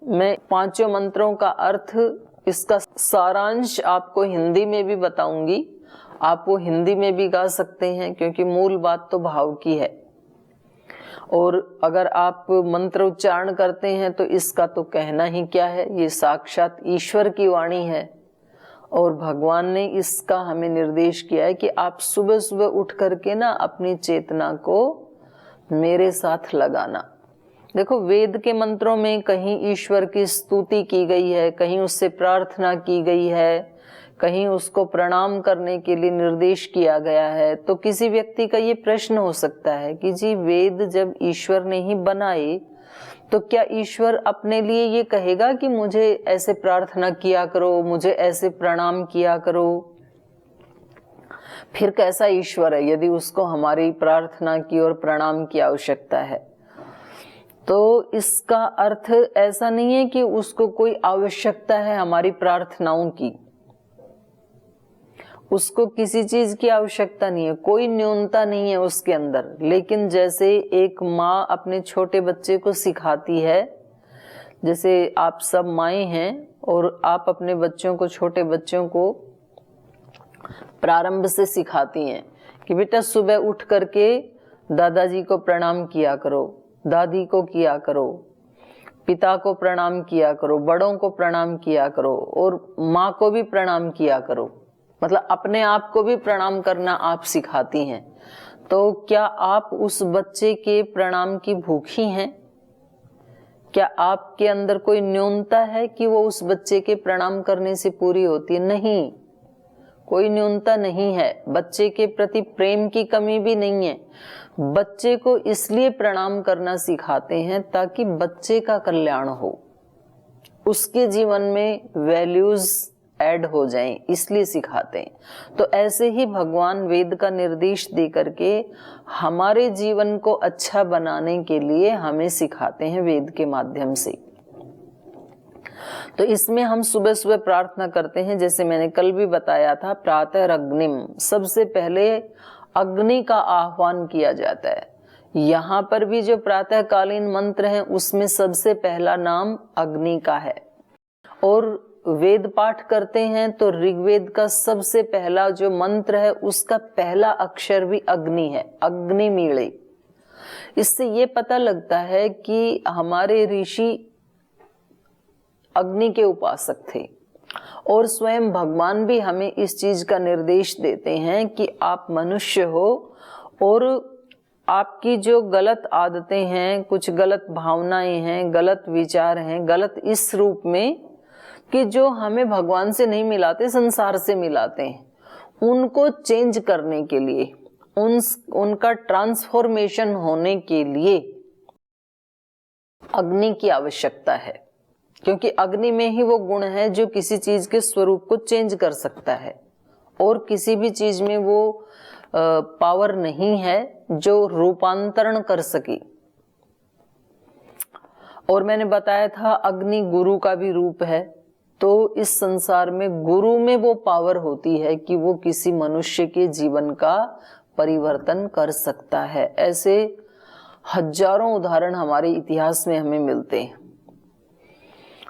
मैं पांचों मंत्रों का अर्थ, इसका सारांश आपको हिंदी में भी बताऊंगी। आप वो हिंदी में भी गा सकते हैं क्योंकि मूल बात तो भाव की है। और अगर आप मंत्र उच्चारण करते हैं तो इसका तो कहना ही क्या है, ये साक्षात ईश्वर की वाणी है। और भगवान ने इसका हमें निर्देश किया है कि आप सुबह सुबह उठ करके ना अपनी चेतना को मेरे साथ लगाना। देखो, वेद के मंत्रों में कहीं ईश्वर की स्तुति की गई है, कहीं उससे प्रार्थना की गई है, कहीं उसको प्रणाम करने के लिए निर्देश किया गया है। तो किसी व्यक्ति का ये प्रश्न हो सकता है कि जी, वेद जब ईश्वर ने ही बनाए तो क्या ईश्वर अपने लिए ये कहेगा कि मुझे ऐसे प्रार्थना किया करो, मुझे ऐसे प्रणाम किया करो? फिर कैसा ईश्वर है यदि उसको हमारी प्रार्थना की और प्रणाम की आवश्यकता है? तो इसका अर्थ ऐसा नहीं है कि उसको कोई आवश्यकता है हमारी प्रार्थनाओं की, उसको किसी चीज की आवश्यकता नहीं है, कोई न्यूनता नहीं है उसके अंदर। लेकिन जैसे एक माँ अपने छोटे बच्चे को सिखाती है, जैसे आप सब माएँ हैं और आप अपने बच्चों को, छोटे बच्चों को प्रारंभ से सिखाती हैं कि बेटा सुबह उठ करके दादाजी को प्रणाम किया करो, दादी को किया करो, पिता को प्रणाम किया करो, बड़ों को प्रणाम किया करो और माँ को भी प्रणाम किया करो। मतलब अपने आप को भी प्रणाम करना आप सिखाती हैं। तो क्या आप उस बच्चे के प्रणाम की भूखी हैं? क्या आपके अंदर कोई न्यूनता है कि वो उस बच्चे के प्रणाम करने से पूरी होती है? नहीं, कोई न्यूनता नहीं है। बच्चे के प्रति प्रेम की कमी भी नहीं है। बच्चे को इसलिए प्रणाम करना सिखाते हैं ताकि बच्चे का कल्याण हो, उसके जीवन में वैल्यूज ऐड हो जाएं, इसलिए सिखाते हैं। तो ऐसे ही भगवान वेद का निर्देश दे करके हमारे जीवन को अच्छा बनाने के लिए हमें सिखाते हैं वेद के माध्यम से। तो इसमें हम सुबह सुबह प्रार्थना करते हैं, जैसे मैंने कल भी बताया था, प्रातः अग्निम, सबसे पहले अग्नि का आह्वान किया जाता है। यहाँ पर भी जो प्रातःकालीन मंत्र हैं उसमें सबसे पहला नाम अग्नि का है। और वेद पाठ करते हैं तो ऋग्वेद का सबसे पहला जो मंत्र है उसका पहला अक्षर भी अग्नि है, अग्निमीळे। इससे ये पता लगता है कि हमारे ऋषि अग्नि के उपासक थे और स्वयं भगवान भी हमें इस चीज का निर्देश देते हैं कि आप मनुष्य हो और आपकी जो गलत आदतें हैं, कुछ गलत भावनाएं हैं, गलत विचार हैं, गलत इस रूप में कि जो हमें भगवान से नहीं मिलाते, संसार से मिलाते हैं, उनको चेंज करने के लिए, उनका ट्रांसफॉर्मेशन होने के लिए अग्नि की आवश्यकता है। क्योंकि अग्नि में ही वो गुण है जो किसी चीज के स्वरूप को चेंज कर सकता है और किसी भी चीज में वो पावर नहीं है जो रूपांतरण कर सके। और मैंने बताया था अग्नि गुरु का भी रूप है। तो इस संसार में गुरु में वो पावर होती है कि वो किसी मनुष्य के जीवन का परिवर्तन कर सकता है। ऐसे हजारों उदाहरण हमारे इतिहास में हमें मिलते हैं।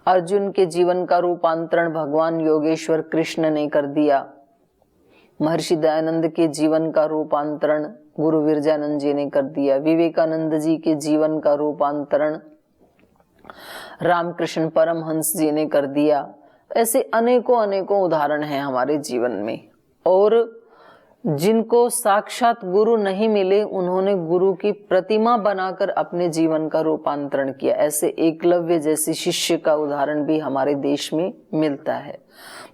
अर्जुन के जीवन का रूपांतरण भगवान योगेश्वर कृष्ण ने कर दिया। महर्षि दयानंद के जीवन का रूपांतरण गुरु विरजानंद जी ने कर दिया। विवेकानंद जी के जीवन का रूपांतरण रामकृष्ण परमहंस जी ने कर दिया। ऐसे अनेकों अनेकों उदाहरण हैं हमारे जीवन में। और जिनको साक्षात गुरु नहीं मिले उन्होंने गुरु की प्रतिमा बनाकर अपने जीवन का रूपांतरण किया। ऐसे एकलव्य जैसे शिष्य का उदाहरण भी हमारे देश में मिलता है।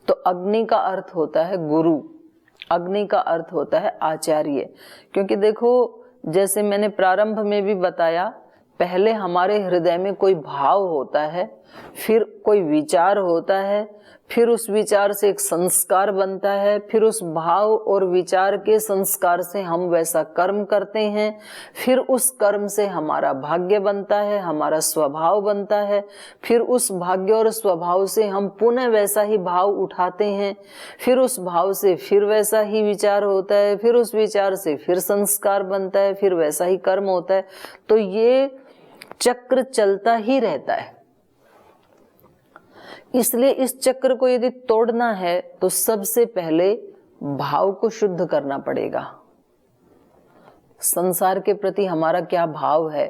तो अग्नि का अर्थ होता है गुरु, अग्नि का अर्थ होता है आचार्य। क्योंकि देखो, जैसे मैंने प्रारंभ में भी बताया, पहले हमारे हृदय में कोई भाव होता है, फिर कोई विचार होता है, फिर उस विचार से एक संस्कार बनता है, फिर उस भाव और विचार के संस्कार से हम वैसा कर्म करते हैं, फिर उस कर्म से हमारा भाग्य बनता है, हमारा स्वभाव बनता है, फिर उस भाग्य और स्वभाव से हम पुनः वैसा ही भाव उठाते हैं, फिर उस भाव से फिर वैसा ही विचार होता है, फिर उस विचार से फिर संस्कार बनता है, फिर वैसा ही कर्म होता है। तो ये चक्र चलता ही रहता है। इसलिए इस चक्र को यदि तोड़ना है तो सबसे पहले भाव को शुद्ध करना पड़ेगा। संसार के प्रति हमारा क्या भाव है,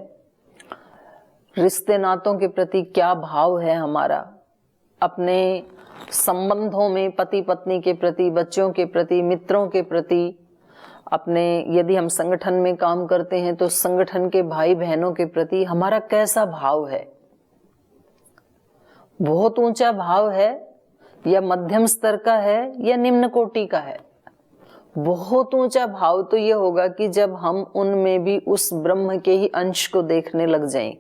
रिश्ते नातों के प्रति क्या भाव है हमारा, अपने संबंधों में पति पत्नी के प्रति, बच्चों के प्रति, मित्रों के प्रति, अपने यदि हम संगठन में काम करते हैं तो संगठन के भाई बहनों के प्रति हमारा कैसा भाव है। बहुत ऊंचा भाव है या मध्यम स्तर का है या निम्न कोटि का है। बहुत ऊंचा भाव तो ये होगा कि जब हम उनमें भी उस ब्रह्म के ही अंश को देखने लग जाएं,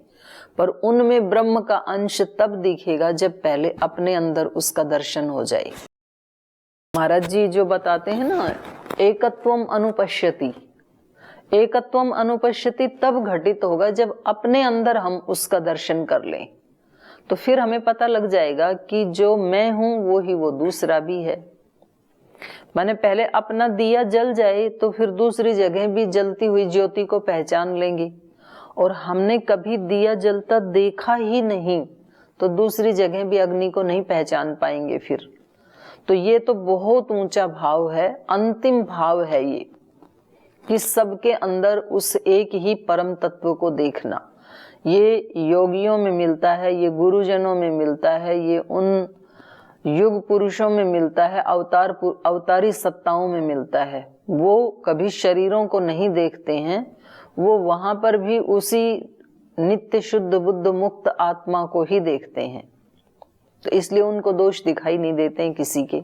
पर उनमें ब्रह्म का अंश तब दिखेगा जब पहले अपने अंदर उसका दर्शन हो जाए। महाराज जी जो बताते हैं ना, एकत्वम अनुपश्यति, एकत्वम अनुपश्यति तब घटित होगा जब अपने अंदर हम उसका दर्शन कर लें। तो फिर हमें पता लग जाएगा कि जो मैं हूं वो ही वो दूसरा भी है। माने पहले अपना दिया जल जाए तो फिर दूसरी जगह भी जलती हुई ज्योति को पहचान लेंगे। और हमने कभी दिया जलता देखा ही नहीं तो दूसरी जगह भी अग्नि को नहीं पहचान पाएंगे फिर। तो ये तो बहुत ऊंचा भाव है, अंतिम भाव है ये, कि सबके अंदर उस एक ही परम तत्व को देखना। ये योगियों में मिलता है, ये गुरुजनों में मिलता है, ये उन युग पुरुषों में मिलता है, अवतारी सत्ताओं में मिलता है। वो कभी शरीरों को नहीं देखते हैं, वो वहां पर भी उसी नित्य शुद्ध बुद्ध मुक्त आत्मा को ही देखते हैं। तो इसलिए उनको दोष दिखाई नहीं देते हैं किसी के,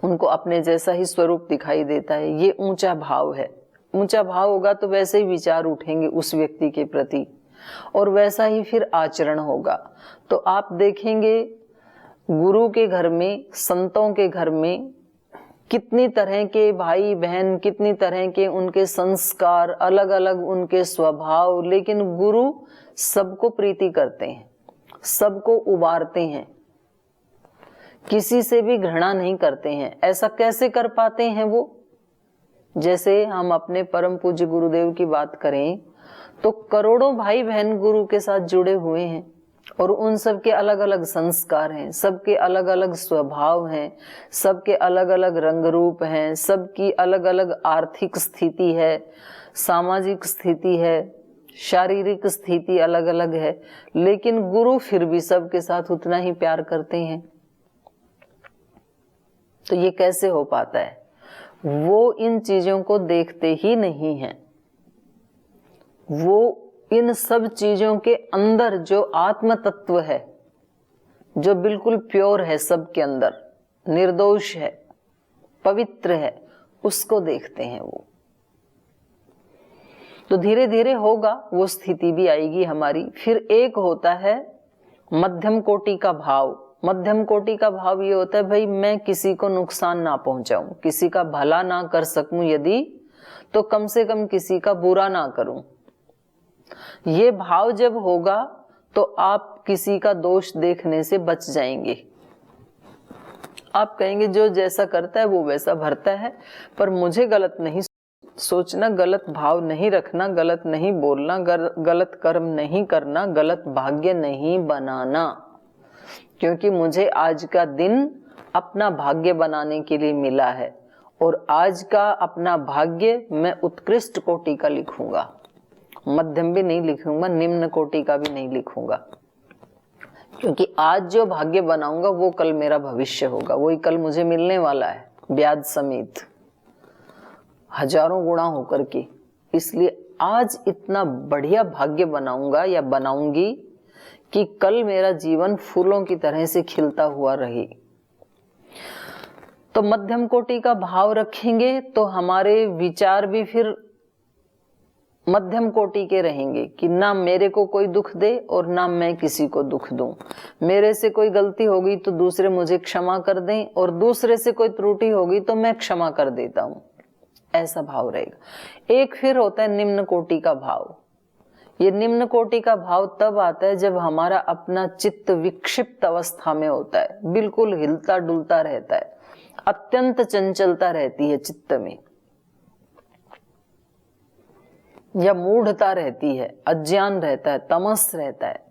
उनको अपने जैसा ही स्वरूप दिखाई देता है। ये ऊंचा भाव है। ऊंचा भाव होगा तो वैसे ही विचार उठेंगे उस व्यक्ति के प्रति और वैसा ही फिर आचरण होगा। तो आप देखेंगे गुरु के घर में, संतों के घर में कितनी तरह के भाई बहन, कितनी तरह के उनके संस्कार, अलग अलग उनके स्वभाव, लेकिन गुरु सबको प्रीति करते हैं, सबको उबारते हैं, किसी से भी घृणा नहीं करते हैं। ऐसा कैसे कर पाते हैं वो? जैसे हम अपने परम पूज्य गुरुदेव की बात करें तो करोड़ों भाई बहन गुरु के साथ जुड़े हुए हैं और उन सब के अलग अलग संस्कार हैं, सबके अलग अलग स्वभाव हैं, सबके अलग अलग रंग रूप हैं, सबकी अलग अलग आर्थिक स्थिति है, सामाजिक स्थिति है, शारीरिक स्थिति अलग अलग है, लेकिन गुरु फिर भी सबके साथ उतना ही प्यार करते हैं। तो ये कैसे हो पाता है? वो इन चीजों को देखते ही नहीं हैं। वो इन सब चीजों के अंदर जो आत्म तत्व है, जो बिल्कुल प्योर है, सबके अंदर निर्दोष है, पवित्र है, उसको देखते हैं वो। तो धीरे धीरे होगा, वो स्थिति भी आएगी हमारी। फिर एक होता है मध्यम कोटि का भाव। मध्यम कोटि का भाव ये होता है, भाई मैं किसी को नुकसान ना पहुंचाऊं, किसी का भला ना कर सकूं यदि, तो कम से कम किसी का बुरा ना करूं। ये भाव जब होगा तो आप किसी का दोष देखने से बच जाएंगे। आप कहेंगे जो जैसा करता है वो वैसा भरता है, पर मुझे गलत नहीं सोचना, गलत भाव नहीं रखना, गलत नहीं बोलना, गलत कर्म नहीं करना, गलत भाग्य नहीं बनाना, क्योंकि मुझे आज का दिन अपना भाग्य बनाने के लिए मिला है और आज का अपना भाग्य मैं उत्कृष्ट कोटि का लिखूंगा। मध्यम भी नहीं लिखूंगा, निम्न कोटि का भी नहीं लिखूंगा, क्योंकि आज जो भाग्य बनाऊंगा वो कल मेरा भविष्य होगा, वही कल मुझे मिलने वाला है, ब्याज समेत, हजारों गुणा होकर के। इसलिए आज इतना बढ़िया भाग्य बनाऊंगा या बनाऊंगी कि कल मेरा जीवन फूलों की तरह से खिलता हुआ रहे। तो मध्यम कोटि का भाव रखेंगे तो हमारे विचार भी फिर मध्यम कोटि के रहेंगे कि ना मेरे को कोई दुख दे और ना मैं किसी को दुख दूं। मेरे से कोई गलती होगी तो दूसरे मुझे क्षमा कर दें और दूसरे से कोई त्रुटि होगी तो मैं क्षमा कर देता हूं, ऐसा भाव रहेगा। एक फिर होता है निम्न कोटि का भाव। ये निम्न कोटि का भाव तब आता है जब हमारा अपना चित्त विक्षिप्त अवस्था में होता है, बिल्कुल हिलता डुलता रहता है, अत्यंत चंचलता रहती है चित्त में, या मूढ़ता रहती है, अज्ञान रहता है, तमस रहता है।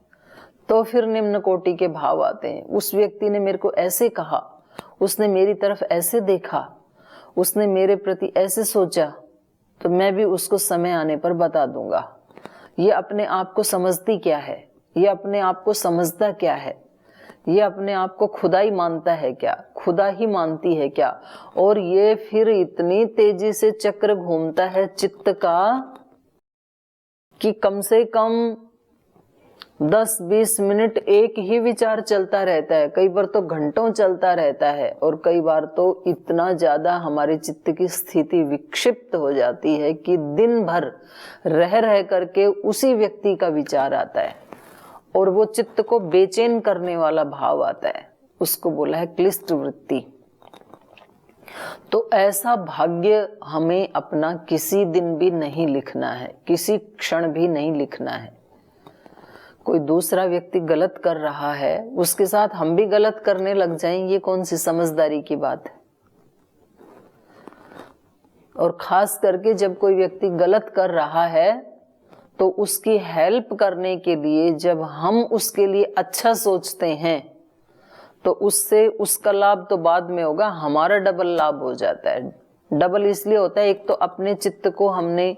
तो फिर निम्न कोटि के भाव आते हैं। उस व्यक्ति ने मेरे को ऐसे कहा, उसने मेरी तरफ ऐसे देखा, उसने मेरे प्रति ऐसे सोचा, तो मैं भी उसको समय आने पर बता दूंगा। ये अपने आप को समझती क्या है, ये अपने आप को समझता क्या है, ये अपने आप को खुदा ही मानता है क्या, खुदा ही मानती है क्या। और ये फिर इतनी तेजी से चक्र घूमता है चित्त का कि कम से कम 10-20 मिनट एक ही विचार चलता रहता है, कई बार तो घंटों चलता रहता है, और कई बार तो इतना ज्यादा हमारे चित्त की स्थिति विक्षिप्त हो जाती है कि दिन भर रह रह करके उसी व्यक्ति का विचार आता है और वो चित्त को बेचैन करने वाला भाव आता है। उसको बोला है क्लिष्ट वृत्ति। तो ऐसा भाग्य हमें अपना किसी दिन भी नहीं लिखना है, किसी क्षण भी नहीं लिखना है। कोई दूसरा व्यक्ति गलत कर रहा है, उसके साथ हम भी गलत करने लग जाएं, ये कौन सी समझदारी की बात है। और खास करके जब कोई व्यक्ति गलत कर रहा है तो उसकी हेल्प करने के लिए जब हम उसके लिए अच्छा सोचते हैं तो उससे उसका लाभ तो बाद में होगा, हमारा डबल लाभ हो जाता है। डबल इसलिए होता है, एक तो अपने चित्त को हमने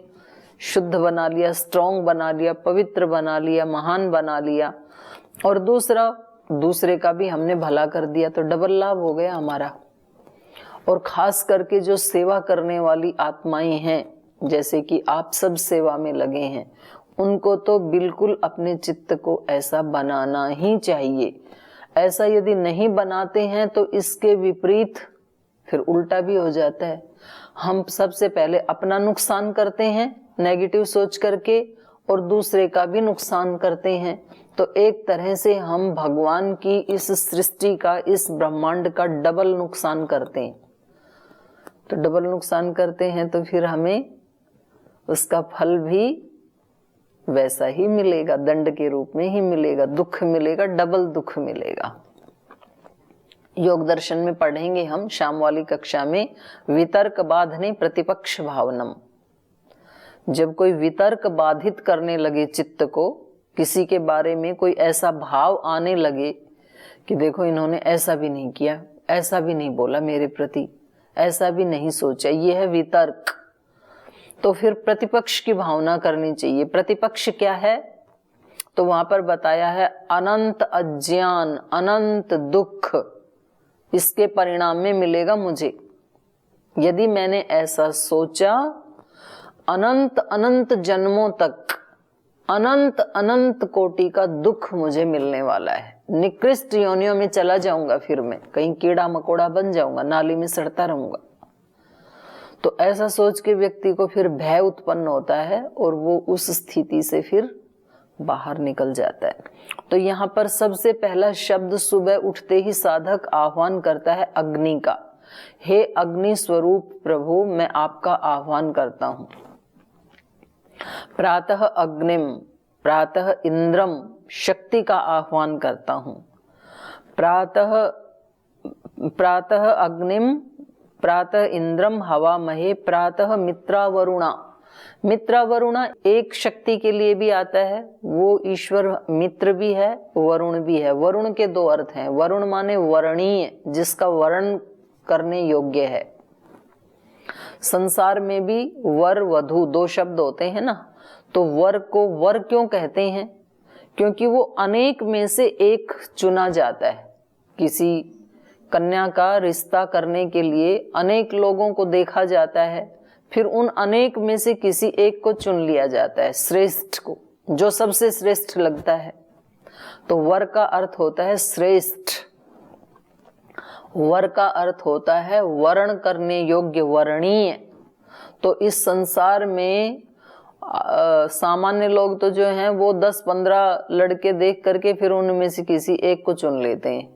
शुद्ध बना लिया, स्ट्रॉन्ग बना लिया, पवित्र बना लिया, महान बना लिया, और दूसरा दूसरे का भी हमने भला कर दिया, तो डबल लाभ हो गया हमारा। और खास करके जो सेवा करने वाली आत्माएं हैं, जैसे कि आप सब सेवा में लगे हैं, उनको तो बिल्कुल अपने चित्त को ऐसा बनाना ही चाहिए। ऐसा यदि नहीं बनाते हैं तो इसके विपरीत फिर उल्टा भी हो जाता है। हम सबसे पहले अपना नुकसान करते हैं नेगेटिव सोच करके, और दूसरे का भी नुकसान करते हैं। तो एक तरह से हम भगवान की इस सृष्टि का, इस ब्रह्मांड का डबल नुकसान करते हैं। तो डबल नुकसान करते हैं तो फिर हमें उसका फल भी वैसा ही मिलेगा, दंड के रूप में ही मिलेगा, दुख मिलेगा, डबल दुख मिलेगा। योग दर्शन में पढ़ेंगे हम शाम वाली कक्षा में, वितर्क बाधने प्रतिपक्ष भावनम। जब कोई वितर्क बाधित करने लगे चित्त को, किसी के बारे में कोई ऐसा भाव आने लगे कि देखो इन्होंने ऐसा भी नहीं किया, ऐसा भी नहीं बोला मेरे प्रति, ऐसा भी नहीं सोचा, ये है वितर्क, तो फिर प्रतिपक्ष की भावना करनी चाहिए। प्रतिपक्ष क्या है? तो वहां पर बताया है अनंत अज्ञान, अनंत दुख इसके परिणाम में मिलेगा मुझे। यदि मैंने ऐसा सोचा, अनंत अनंत जन्मों तक अनंत अनंत कोटि का दुख मुझे मिलने वाला है। निकृष्ट योनियों में चला जाऊंगा, फिर मैं कहीं कीड़ा मकोड़ा बन जाऊंगा, नाली में सड़ता रहूंगा। तो ऐसा सोच के व्यक्ति को फिर भय उत्पन्न होता है और वो उस स्थिति से फिर बाहर निकल जाता है। तो यहाँ पर सबसे पहला शब्द सुबह उठते ही साधक आह्वान करता है अग्नि का। हे अग्नि स्वरूप प्रभु, मैं आपका आह्वान करता हूं। प्रातः अग्निम, प्रातः इंद्रम, शक्ति का आह्वान करता हूं। प्रातः अग्निम, प्रातः इंद्रम हवा महे, प्रातः मित्रा वरुणा। मित्रा वरुणा एक शक्ति के लिए भी आता है, वो ईश्वर मित्र भी है, वरुण भी है। वरुण के दो अर्थ हैं। वरुण माने वर्णीय, जिसका वर्ण करने योग्य है। संसार में भी वर वधु दो शब्द होते हैं ना, तो वर को वर क्यों कहते हैं? क्योंकि वो अनेक में से एक चुना जाता है। किसी कन्या का रिश्ता करने के लिए अनेक लोगों को देखा जाता है, फिर उन अनेक में से किसी एक को चुन लिया जाता है, श्रेष्ठ को, जो सबसे श्रेष्ठ लगता है। तो वर का अर्थ होता है श्रेष्ठ। वर का अर्थ होता है वर्ण करने योग्य, वर्णीय। तो इस संसार में सामान्य लोग तो जो हैं वो 10-15 लड़के देख करके फिर उनमें से किसी एक को चुन लेते हैं,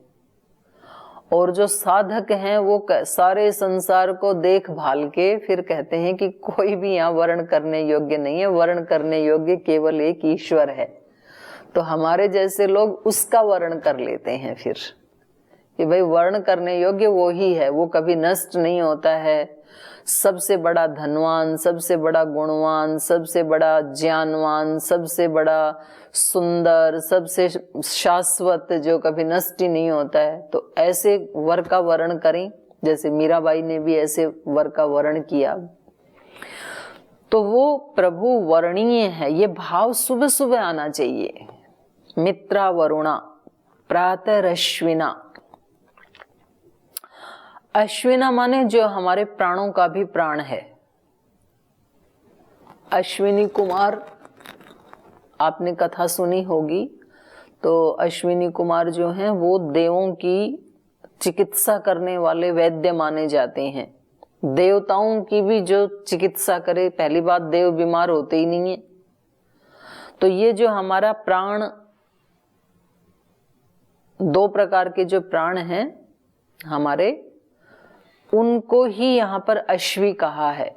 और जो साधक हैं वो सारे संसार को देख भाल के फिर कहते हैं कि कोई भी यहाँ वर्ण करने योग्य नहीं है, वर्ण करने योग्य केवल एक ईश्वर है। तो हमारे जैसे लोग उसका वर्ण कर लेते हैं फिर कि भाई वर्ण करने योग्य वो ही है, वो कभी नष्ट नहीं होता है, सबसे बड़ा धनवान, सबसे बड़ा गुणवान, सबसे बड़ा ज्ञानवान, सबसे बड़ा सुंदर, सबसे शाश्वत, जो कभी नष्ट ही नहीं होता है। तो ऐसे वर का वर्ण करें, जैसे मीराबाई ने भी ऐसे वर का वर्ण किया। तो वो प्रभु वर्णीय है, ये भाव सुबह सुबह आना चाहिए। मित्रा वरुणा प्रातः अश्विना। अश्विना माने जो हमारे प्राणों का भी प्राण है। अश्विनी कुमार, आपने कथा सुनी होगी। तो अश्विनी कुमार जो हैं वो देवों की चिकित्सा करने वाले वैद्य माने जाते हैं। देवताओं की भी जो चिकित्सा करे, पहली बात देव बीमार होते ही नहीं है। तो ये जो हमारा प्राण, दो प्रकार के जो प्राण हैं हमारे, उनको ही यहाँ पर अश्वी कहा है।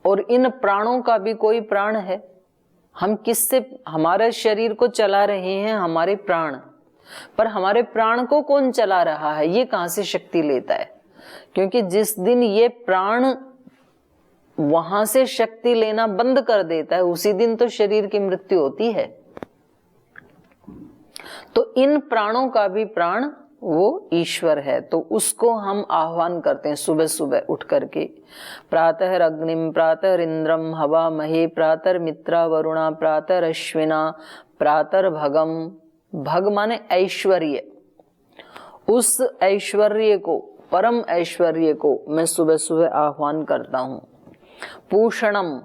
और इन प्राणों का भी कोई प्राण है। हम किससे हमारे शरीर को चला रहे हैं? हमारे प्राण। पर हमारे प्राण को कौन चला रहा है? ये कहां से शक्ति लेता है? क्योंकि जिस दिन ये प्राण वहां से शक्ति लेना बंद कर देता है, उसी दिन तो शरीर की मृत्यु होती है। तो इन प्राणों का भी प्राण वो ईश्वर है। तो उसको हम आह्वान करते हैं सुबह सुबह उठ करके। प्रातः अग्निम प्रातः इंद्रम हवा महे प्रातः मित्रा वरुणा प्रातः अश्विना प्रातः भगम। भग माने ऐश्वर्य। उस ऐश्वर्य को, परम ऐश्वर्य को मैं सुबह सुबह आह्वान करता हूं। पूषणम,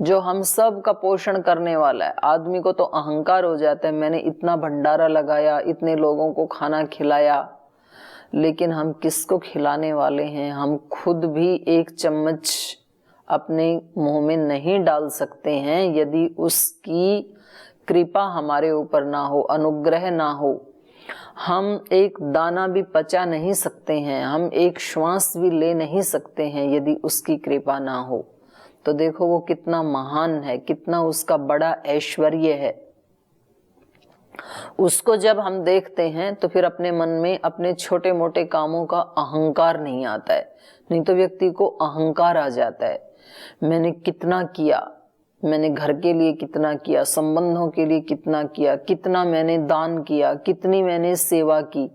जो हम सब का पोषण करने वाला है। आदमी को तो अहंकार हो जाता है, मैंने इतना भंडारा लगाया, इतने लोगों को खाना खिलाया, लेकिन हम किसको खिलाने वाले हैं? हम खुद भी एक चम्मच अपने मुंह में नहीं डाल सकते हैं यदि उसकी कृपा हमारे ऊपर ना हो, अनुग्रह ना हो। हम एक दाना भी पचा नहीं सकते हैं, हम एक श्वास भी ले नहीं सकते हैं यदि उसकी कृपा ना हो। तो देखो वो कितना महान है, कितना उसका बड़ा ऐश्वर्य है। उसको जब हम देखते हैं तो फिर अपने मन में अपने छोटे मोटे कामों का अहंकार नहीं आता है। नहीं तो व्यक्ति को अहंकार आ जाता है। मैंने कितना किया, मैंने घर के लिए कितना किया, संबंधों के लिए कितना किया, कितना मैंने दान किया, कितनी मैंने सेवा की।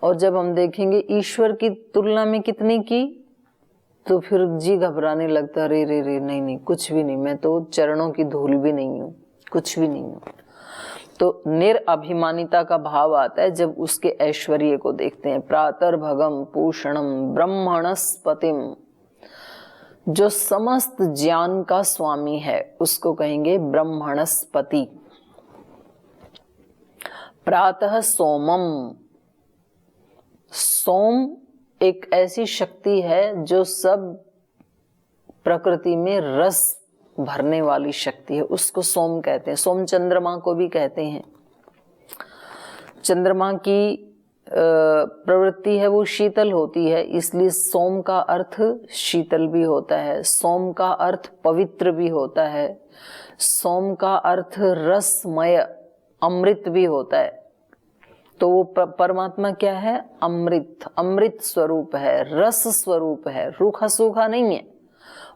और जब हम देखेंगे ईश्वर की तुलना में कितनी की, तो फिर जी घबराने लगता, रे रे रे नहीं नहीं कुछ भी नहीं, मैं तो चरणों की धूल भी नहीं हूँ, कुछ भी नहीं हूँ। तो निरअभिमानिता का भाव आता है जब उसके ऐश्वर्य को देखते हैं। प्रातः भगम पूषणम ब्रह्मणस्पतिम, जो समस्त ज्ञान का स्वामी है उसको कहेंगे ब्रह्मणस्पति। प्रातः सोमम, सोम एक ऐसी शक्ति है जो सब प्रकृति में रस भरने वाली शक्ति है, उसको सोम कहते हैं। सोम चंद्रमा को भी कहते हैं। चंद्रमा की प्रवृत्ति है वो शीतल होती है, इसलिए सोम का अर्थ शीतल भी होता है। सोम का अर्थ पवित्र भी होता है। सोम का अर्थ रसमय, अमृत भी होता है। तो वो परमात्मा क्या है? अमृत, अमृत स्वरूप है, रस स्वरूप है, रूखा सूखा नहीं है।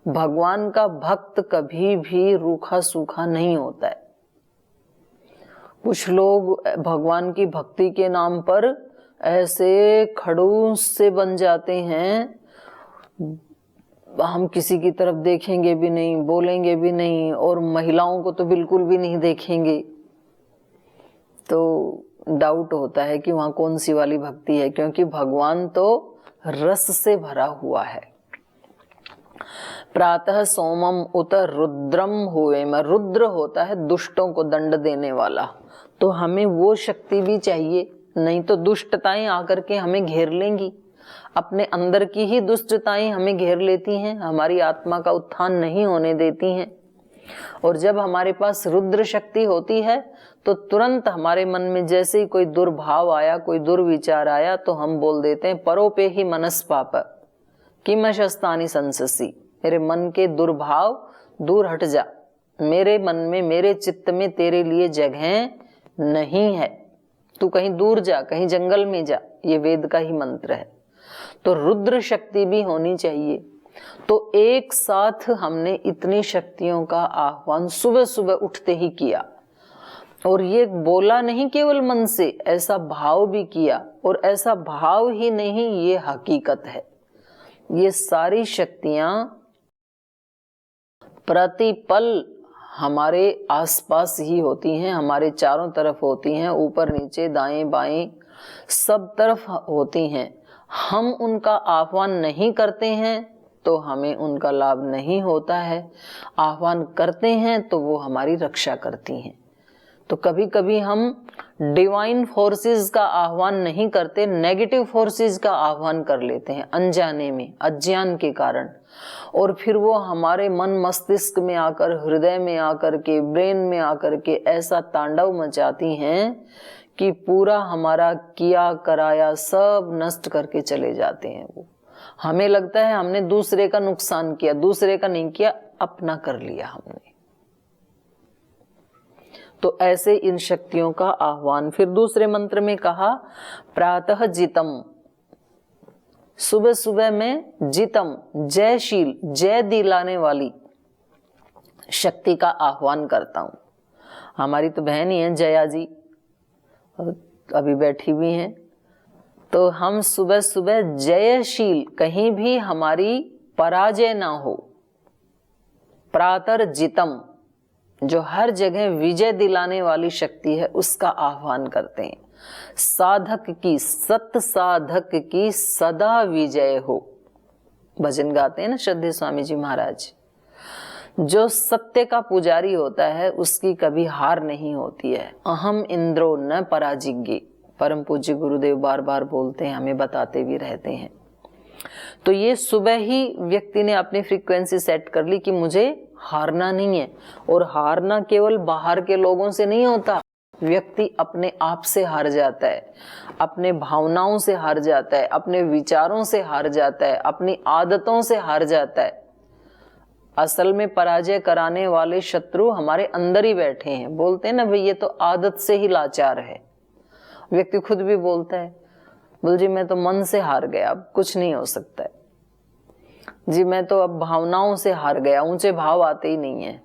भगवान का भक्त कभी भी रूखा सूखा नहीं होता है। कुछ लोग भगवान की भक्ति के नाम पर ऐसे खड़ूस से बन जाते हैं, हम किसी की तरफ देखेंगे भी नहीं, बोलेंगे भी नहीं, और महिलाओं को तो बिल्कुल भी नहीं देखेंगे। तो डाउट होता है कि वहां कौन सी वाली भक्ति है, क्योंकि भगवान तो रस से भरा हुआ है। प्रातः सोमम उत रुद्रम हुए, में रुद्र होता है दुष्टों को दंड देने वाला। तो हमें वो शक्ति भी चाहिए, नहीं तो दुष्टताएं आकर के हमें घेर लेंगी। अपने अंदर की ही दुष्टताएं हमें घेर लेती हैं, हमारी आत्मा का उत्थान नहीं होने देती हैं। और जब हमारे पास रुद्र शक्ति होती है तो तुरंत हमारे मन में जैसे ही कोई दुर्भाव आया, कोई दुर्विचार आया, तो हम बोल देते हैं परोपे ही मनस्पाप किमशस्तानि संससी, मेरे मन के दुर्भाव दूर हट जा, मेरे मन में, मेरे चित्त में तेरे लिए जगह नहीं है, तू कहीं दूर जा, कहीं जंगल में जा। ये वेद का ही मंत्र है। तो रुद्र शक्ति भी होनी चाहिए। तो एक साथ हमने इतनी शक्तियों का आह्वान सुबह सुबह उठते ही किया, और ये बोला नहीं केवल मन से, ऐसा भाव भी किया। और ऐसा भाव ही नहीं, ये हकीकत है। ये सारी शक्तियां प्रतिपल हमारे आसपास ही होती हैं, हमारे चारों तरफ होती हैं, ऊपर नीचे दाएं बाएं सब तरफ होती हैं। हम उनका आह्वान नहीं करते हैं तो हमें उनका लाभ नहीं होता है, आह्वान करते हैं तो वो हमारी रक्षा करती हैं। तो कभी कभी हम डिवाइन फोर्सेस का आह्वान नहीं करते, नेगेटिव फोर्सेस का आह्वान कर लेते हैं अनजाने में, अज्ञान के कारण, और फिर वो हमारे मन मस्तिष्क में आकर, हृदय में आकर के, ब्रेन में आकर के ऐसा तांडव मचाती हैं कि पूरा हमारा किया कराया सब नष्ट करके चले जाते हैं। वो हमें लगता है हमने दूसरे का नुकसान किया, दूसरे का नहीं किया, अपना कर लिया हमने। तो ऐसे इन शक्तियों का आह्वान। फिर दूसरे मंत्र में कहा प्रातः जितम, सुबह सुबह में जितम, जयशील, जय दिलाने वाली शक्ति का आह्वान करता हूं। हमारी तो बहन ही है जया जी, अभी बैठी हुई हैं। तो हम सुबह सुबह जयशील, कहीं भी हमारी पराजय ना हो, प्रातर जितम, जो हर जगह विजय दिलाने वाली शक्ति है, उसका आह्वान करते हैं। साधक की, सत्य साधक की सदा विजय हो, भजन गाते हैं ना श्रद्धेय स्वामी जी महाराज। जो सत्य का पुजारी होता है उसकी कभी हार नहीं होती है। अहम इंद्रो न पराजिज्ञे, परम पूज्य गुरुदेव बार बार बोलते हैं, हमें बताते भी रहते हैं। तो ये सुबह ही व्यक्ति ने अपनी फ्रीक्वेंसी सेट कर ली कि मुझे हारना नहीं है। और हारना केवल बाहर के लोगों से नहीं होता, व्यक्ति अपने आप से हार जाता है, अपने भावनाओं से हार जाता है, अपने विचारों से हार जाता है, अपनी आदतों से हार जाता है। असल में पराजय कराने वाले शत्रु हमारे अंदर ही बैठे हैं। बोलते हैं ना भाई, ये तो आदत से ही लाचार है। व्यक्ति खुद भी बोलता है, बोल जी मैं तो मन से हार गया, अब कुछ नहीं हो सकता है जी, मैं तो अब भावनाओं से हार गया, ऊंचे भाव आते ही नहीं है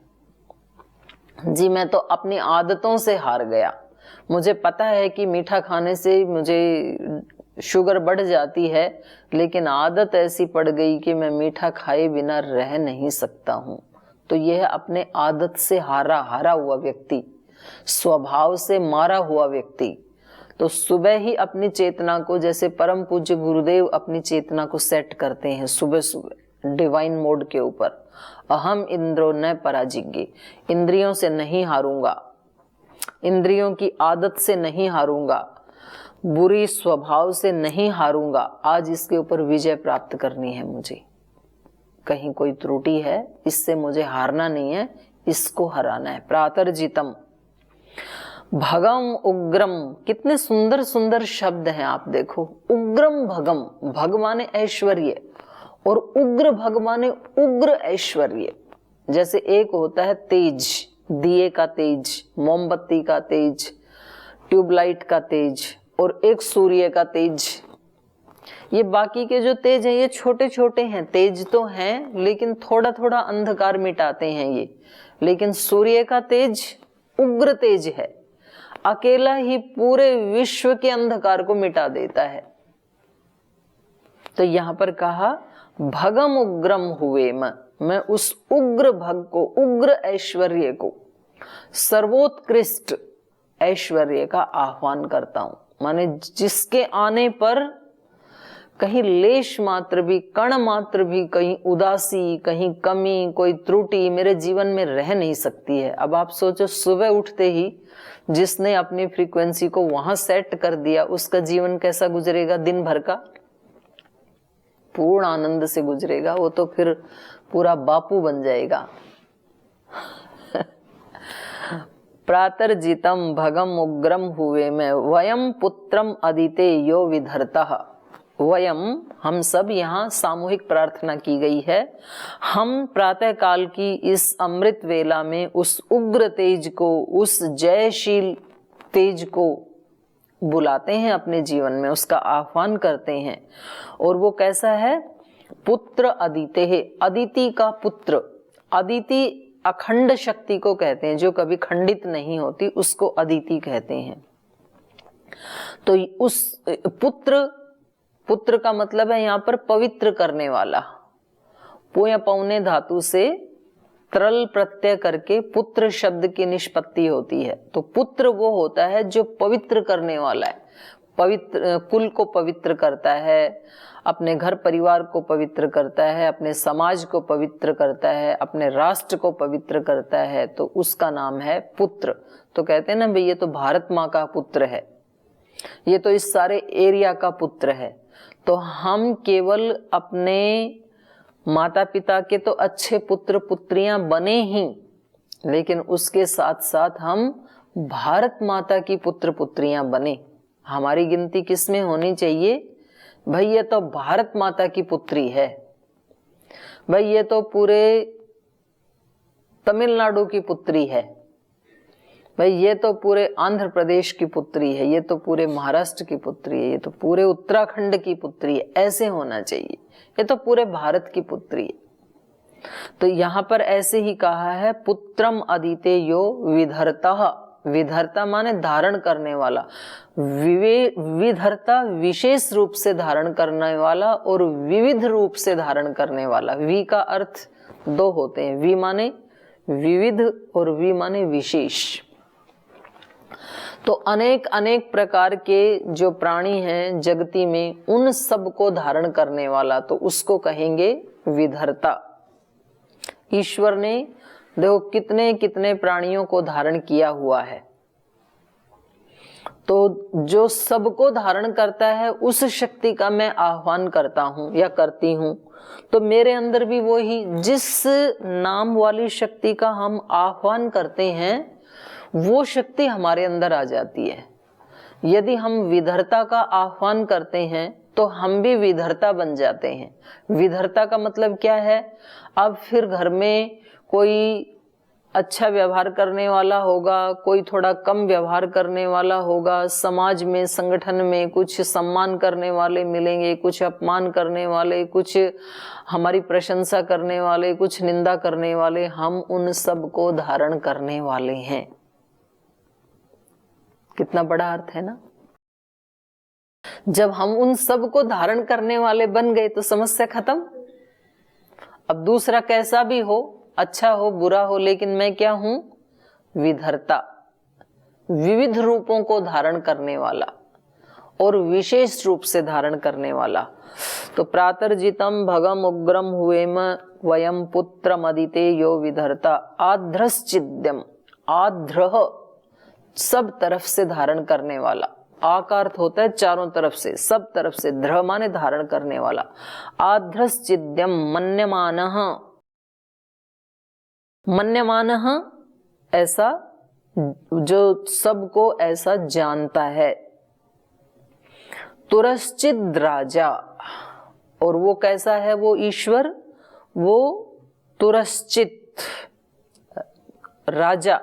जी, मैं तो अपनी आदतों से हार गया, मुझे पता है कि मीठा खाने से मुझे शुगर बढ़ जाती है, लेकिन आदत ऐसी पड़ गई कि मैं मीठा खाए बिना रह नहीं सकता हूं। तो यह अपने आदत से हारा हुआ व्यक्ति, स्वभाव से मारा हुआ व्यक्ति, तो सुबह ही अपनी चेतना को, जैसे परम पूज्य गुरुदेव अपनी चेतना को सेट करते हैं सुबह सुबह डिवाइन मोड के ऊपर, अहम इंद्रो न पराजिज्ञे, इंद्रियों से नहीं हारूंगा, इंद्रियों की आदत से नहीं हारूंगा, बुरी स्वभाव से नहीं हारूंगा, आज इसके ऊपर विजय प्राप्त करनी है मुझे। कहीं कोई त्रुटि है, इससे मुझे हारना नहीं है, इसको हराना है। प्रातर्जितम भगम उग्रम, कितने सुंदर सुंदर शब्द हैं आप देखो। उग्रम भगम, भग माने ऐश्वर्य, और उग्र भग माने उग्र ऐश्वर्य। जैसे एक होता है तेज, दिए का तेज, मोमबत्ती का तेज, ट्यूबलाइट का तेज, और एक सूर्य का तेज। ये बाकी के जो तेज हैं ये छोटे छोटे हैं, तेज तो हैं लेकिन थोड़ा थोड़ा अंधकार मिटाते हैं ये। लेकिन सूर्य का तेज उग्र तेज है, अकेला ही पूरे विश्व के अंधकार को मिटा देता है। तो यहां पर कहा भगम उग्रम हुए, मैं उस उग्र भग को, उग्र ऐश्वर्य को, सर्वोत्कृष्ट ऐश्वर्य का आह्वान करता हूं। माने जिसके आने पर कहीं लेश मात्र भी, कण मात्र भी, कहीं उदासी, कहीं कमी, कोई त्रुटि मेरे जीवन में रह नहीं सकती है। अब आप सोचो, सुबह उठते ही जिसने अपनी फ्रीक्वेंसी को वहां सेट कर दिया, उसका जीवन कैसा गुजरेगा? दिन भर का पूर्ण आनंद से गुजरेगा। वो तो फिर पूरा बापू बन जाएगा। प्रातर्जितम भगम उग्रम हुए में, वयम पुत्रम अदिते यो विधर्तः। वयम, हम सब, यहाँ सामूहिक प्रार्थना की गई है। हम प्रातः काल की इस अमृत वेला में उस उग्र तेज को, उस जयशील तेज को बुलाते हैं अपने जीवन में, उसका आह्वान करते हैं। और वो कैसा है? पुत्र अदिते है, अदिति का पुत्र। अदिति अखंड शक्ति को कहते हैं, जो कभी खंडित नहीं होती, उसको अदिति कहते हैं। तो उस पुत्र का मतलब है यहाँ पर पवित्र करने वाला। पुय पौने धातु से तरल प्रत्यय करके पुत्र शब्द की निष्पत्ति होती है। तो पुत्र वो होता है जो पवित्र करने वाला है, पवित्र कुल को पवित्र करता है, अपने घर परिवार को पवित्र करता है, अपने समाज को पवित्र करता है, अपने राष्ट्र को पवित्र करता है, तो उसका नाम है पुत्र। तो कहते हैं ना भाई, ये तो भारत माँ का पुत्र है, ये तो इस सारे एरिया का पुत्र है। तो हम केवल अपने माता पिता के तो अच्छे पुत्र पुत्रियां बने ही, लेकिन उसके साथ साथ हम भारत माता की पुत्र पुत्रियां बने। हमारी गिनती किस में होनी चाहिए? भाई ये तो भारत माता की पुत्री है, भाई ये तो पूरे तमिलनाडु की पुत्री है, भाई ये तो पूरे आंध्र प्रदेश की पुत्री है, ये तो पूरे महाराष्ट्र की पुत्री है, ये तो पूरे उत्तराखंड की पुत्री है। ऐसे होना चाहिए, ये तो पूरे भारत की पुत्री है। तो यहाँ पर ऐसे ही कहा है, पुत्रम अदिते यो विधर्ता। विधर्ता माने धारण करने वाला, विधर्ता विशेष रूप से धारण करने वाला और विविध रूप से धारण करने वाला। वि का अर्थ दो होते हैं, वि माने विविध और वि माने विशेष। तो अनेक अनेक प्रकार के जो प्राणी हैं जगती में, उन सब को धारण करने वाला, तो उसको कहेंगे विधर्ता। ईश्वर ने देखो कितने कितने प्राणियों को धारण किया हुआ है। तो जो सबको धारण करता है, उस शक्ति का मैं आह्वान करता हूं या करती हूं, तो मेरे अंदर भी वही जिस नाम वाली शक्ति का हम आह्वान करते हैं, वो शक्ति हमारे अंदर आ जाती है। यदि हम विधर्ता का आह्वान करते हैं तो हम भी विधर्ता बन जाते हैं। विधर्ता का मतलब क्या है? अब फिर घर में कोई अच्छा व्यवहार करने वाला होगा, कोई थोड़ा कम व्यवहार करने वाला होगा, समाज में संगठन में कुछ सम्मान करने वाले मिलेंगे, कुछ अपमान करने वाले, कुछ हमारी प्रशंसा करने वाले, कुछ निंदा करने वाले। हम उन सब को धारण करने वाले हैं। कितना बड़ा अर्थ है ना। जब हम उन सब को धारण करने वाले बन गए तो समस्या खत्म। अब दूसरा कैसा भी हो, अच्छा हो बुरा हो, लेकिन मैं क्या हूं? विधर्ता, विविध रूपों को धारण करने वाला और विशेष रूप से धारण करने वाला। तो प्रातर्जितम भगम उग्रम हुएम वयम पुत्रम अदिते यो विधर्ता आध्रश्चिद्यम। आध्रह सब तरफ से धारण करने वाला, आ का अर्थ होता है चारों तरफ से, सब तरफ से, ध्र माने धारण करने वाला। आध्रश्चिद्यम मन्यमानः, मन्यमानः ऐसा जो सबको ऐसा जानता है। तुरश्चिद राजा, और वो कैसा है? वो ईश्वर, वो तुरश्चित राजा,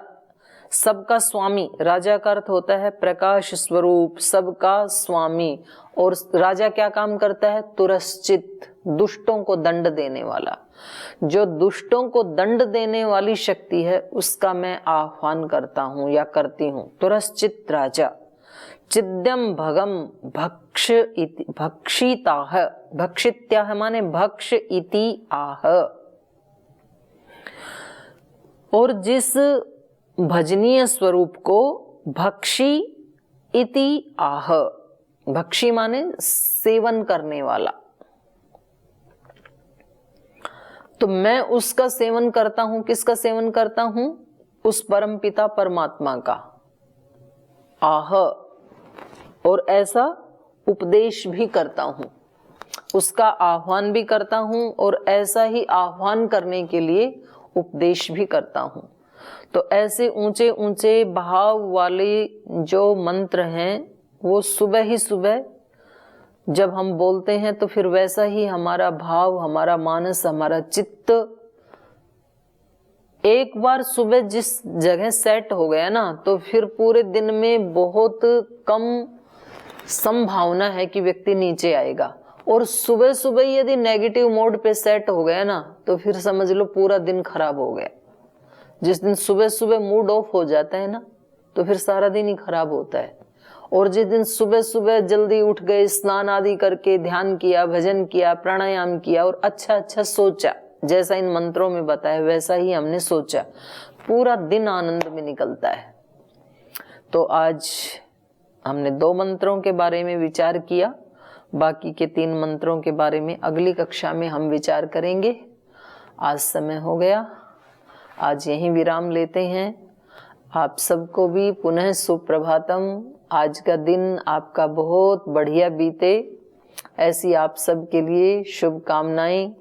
सबका स्वामी। राजा का अर्थ होता है प्रकाश स्वरूप, सबका स्वामी। और राजा क्या काम करता है? तुरश्चित, दुष्टों को दंड देने वाला। जो दुष्टों को दंड देने वाली शक्ति है, उसका मैं आह्वान करता हूं या करती हूं। तुरश्चित राजा। चिद्यम भगम भक्ष इति, भक्षिताह, भक्षित्याह माने भक्ष इति आह। और जिस भजनीय स्वरूप को भक्षी इति आह, भक्षी माने सेवन करने वाला, तो मैं उसका सेवन करता हूं। किसका सेवन करता हूं? उस परमपिता परमात्मा का। आह, और ऐसा उपदेश भी करता हूं, उसका आह्वान भी करता हूं और ऐसा ही आह्वान करने के लिए उपदेश भी करता हूं। तो ऐसे ऊंचे ऊंचे भाव वाले जो मंत्र हैं, वो सुबह ही सुबह जब हम बोलते हैं तो फिर वैसा ही हमारा भाव, हमारा मानस, हमारा चित्त एक बार सुबह जिस जगह सेट हो गया ना, तो फिर पूरे दिन में बहुत कम संभावना है कि व्यक्ति नीचे आएगा। और सुबह सुबह यदि नेगेटिव मोड पे सेट हो गया ना तो फिर समझ लो पूरा दिन खराब हो गया। जिस दिन सुबह सुबह मूड ऑफ हो जाता है ना तो फिर सारा दिन ही खराब होता है। और जिस दिन सुबह सुबह जल्दी उठ गए, स्नान आदि करके ध्यान किया, भजन किया, प्राणायाम किया और अच्छा अच्छा सोचा, जैसा इन मंत्रों में बताया वैसा ही हमने सोचा, पूरा दिन आनंद में निकलता है। तो आज हमने 2 मंत्रों के बारे में विचार किया, बाकी के 3 मंत्रों के बारे में अगली कक्षा में हम विचार करेंगे। आज समय हो गया, आज यहीं विराम लेते हैं। आप सबको भी पुनः सुप्रभातम। आज का दिन आपका बहुत बढ़िया बीते, ऐसी आप सब के लिए शुभकामनाएं।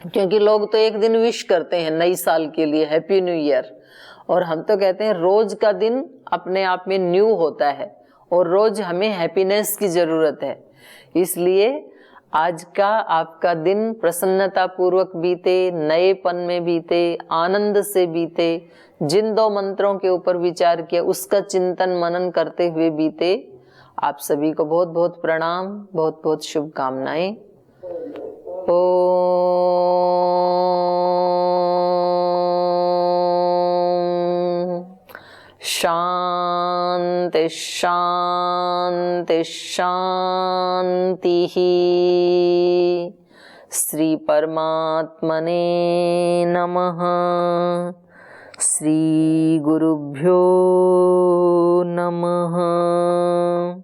क्योंकि लोग तो एक दिन विश करते हैं नई साल के लिए, हैप्पी न्यू ईयर, और हम तो कहते हैं रोज का दिन अपने आप में न्यू होता है और रोज हमें हैप्पीनेस की जरूरत है। इसलिए आज का आपका दिन प्रसन्नता पूर्वक बीते, नएपन में बीते, आनंद से बीते। जिन 2 मंत्रों के ऊपर विचार किया उसका चिंतन मनन करते हुए बीते। आप सभी को बहुत बहुत प्रणाम, बहुत बहुत शुभकामनाएं। शांति शांति शांति। श्री परमात्मने नमः। श्री गुरुभ्यो नमः।